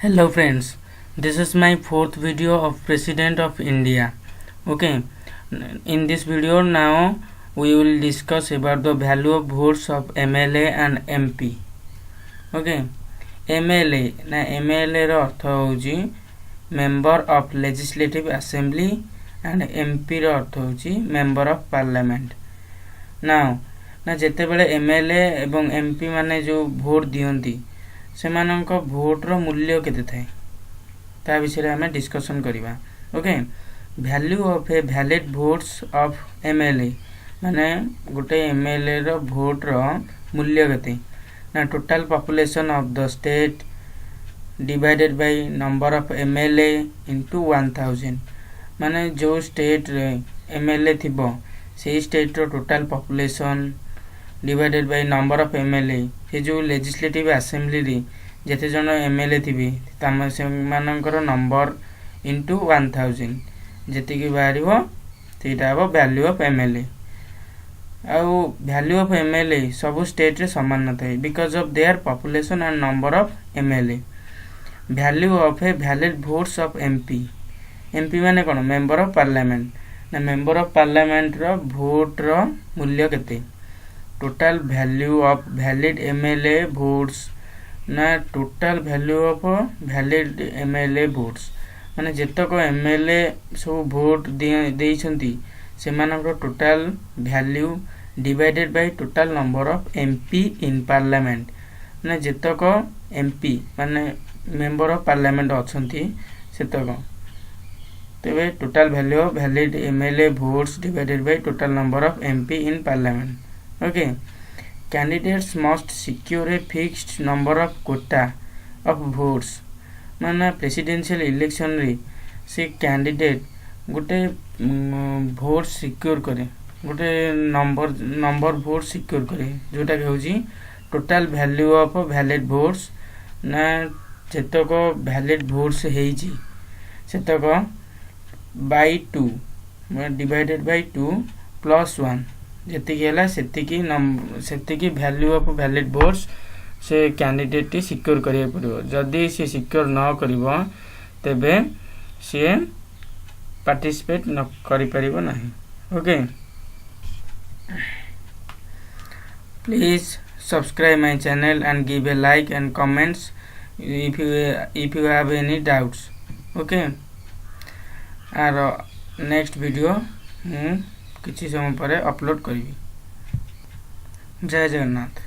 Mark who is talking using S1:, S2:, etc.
S1: Hello friends, this is my fourth video of President of India. Okay, in this video now we will discuss about the value of votes of MLA and MP. Okay, MLA na MLA ର ଅର୍ଥ ହେଉଛି Member of Legislative Assembly and MP ର ଅର୍ଥ ହେଉଛି Member of Parliament. Now ନା ଯେତେବେଳେ MLA ଏବଂ MP ମାନେ जो ଭୋଟ ଦିଅନ୍ତି ସେମାନଙ୍କ ଭୋଟର ମୂଲ୍ୟ କେତେ ଥାଏ ତା ବିଷୟରେ ଆମେ ଡିସ୍କସନ୍ କରିବା। Okay, value of a valid votes of MLA ମାନେ ଗୋଟେ MLA ର ଭୋଟର ମୂଲ୍ୟ କେତେ ନା total population of the state divided by number of MLA into 1000 माने जो स्टेट रे MLA थिबो सेही स्टेट रो total population divided by number of MLA हे जो लेजिस्लेटिव असेंबली रे जते जन MLA थिबे तम से मानकर नंबर इनटू 1000 जति की बारिबो सेटा हबो वैल्यू ऑफ MLA आउ वैल्यू ऑफ MLA सब स्टेट रे समान नथाय because of their population and number of MLA। Value of a valid votes of MP माने कोन मेंबर ऑफ पार्लियामेंट ना मेंबर ऑफ पार्लियामेंट रो वोट रो मूल्य केते total value of valid MLA votes ना total value of valid MLA votes माने जेतक MLA सब वोट देई छंती से मानक total value divided by total number of MP in parliament ना जेतक MP माने मेंबर ऑफ पार्लियामेंट अछंती सेतक तेबे total value of valid MLA votes divided by total number of MP in parliament. Okay, candidates must secure a fixed number of Kota of votes माने presidential election रे से candidate गोटे vote secure करे गोटे number vote secure करे जोटा के होजी total value of valid votes ना जेतक वैलिड वोट्स हेची सेतक बाय 2 डिवाइडेड बाय 2 प्लस 1 जेति की हला सेति की वैल्यू ऑफ वैलिड वोट्स से कैंडिडेट सिक्योर करिया पड़िबो। जदी से सिक्योर न करिवो तबे से पार्टिसिपेट न करि परिबो नाही। Okay, please subscribe my channel and give a like and comments if you have any doubts. Okay, आर नेक्स्ट वीडियो किछि समय परे अपलोड करिवि। जय जगन्नाथ।